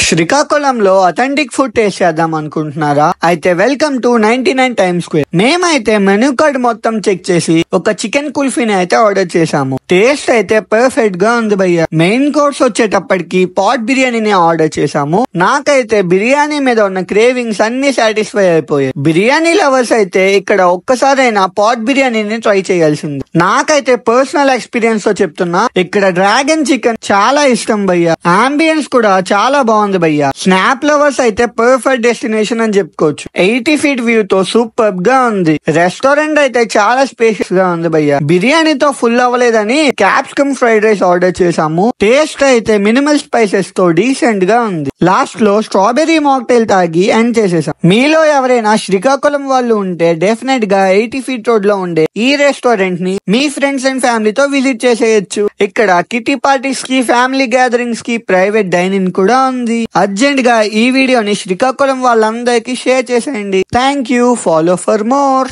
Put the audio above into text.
శ్రీకాకుళంలో authentic food taste చేద్దాం అనుకుంటున్నారా? అయితే వెల్కమ్ టు 99 టైమ్ స్క్వేర్. మేమైతే మెనూ కార్డ్ మొత్తం చెక్ చేసి ఒక చికెన్ కుల్ఫీని అయితే ఆర్డర్ చేసాము. టేస్ట్ అయితే పర్ఫెక్ట్ గా ఉంది భయ్య. మెయిన్ కోర్స్ వచ్చేటప్పటికి పాట్ బిర్యానీని ఆర్డర్ చేసాము. నాకైతే బిర్యానీ మీద ఉన్న క్రేవింగ్స్ అన్ని సాటిస్ఫై అయిపోయాయి. బిర్యానీ లవర్స్ అయితే ఇక్కడ ఒక్కసారైనా పాట్ బిర్యానీని ట్రై చేయాల్సింది. నాకైతే పర్సనల్ ఎక్స్పీరియన్స్ తో చెప్తున్నా, ఇక్కడ డ్రాగన్ చికెన్ చాలా ఇష్టం భయ్య. అంబియన్స్ కూడా చాలా బాగుంది భయ్య. స్నాప్ లవర్స్ అయితే పర్ఫెక్ట్ డెస్టినేషన్ అని చెప్పుకోవచ్చు. 80 feet వ్యూ తో సూపర్ గా ఉంది. రెస్టారెంట్ అయితే చాలా స్పేషియస్ గా ఉంది భయ్య. బిర్యానీతో ఫుల్ అవ్వలేదని క్యాప్సికమ్ ఫ్రైడ్ రైస్ ఆర్డర్ చేసాము. టేస్ట్ అయితే మినిమల్ స్పైసెస్ తో డీసెంట్ గా ఉంది. లాస్ట్ లో స్ట్రాబెర్రీ మాక్టైల్ తాగి ఎండ్ చేసేసాం. మీలో ఎవరైనా శ్రీకాకుళం వాళ్ళు ఉంటే డెఫినెట్ గా 80 feet రోడ్ లో ఉండే ఈ రెస్టారెంట్ ని మీ ఫ్రెండ్స్ అండ్ ఫ్యామిలీతో విజిట్ చేసేయచ్చు. ఇక్కడ కిటీ పార్టీస్ కి, ఫ్యామిలీ గ్యాదరింగ్స్ కి ప్రైవేట్ డైనింగ్ కూడా ఉంది. అర్జెంట్ గా ఈ వీడియోని శ్రీకాకుళం వాళ్ళందరికీ షేర్ చేసేయండి. Thank you. Follow for more.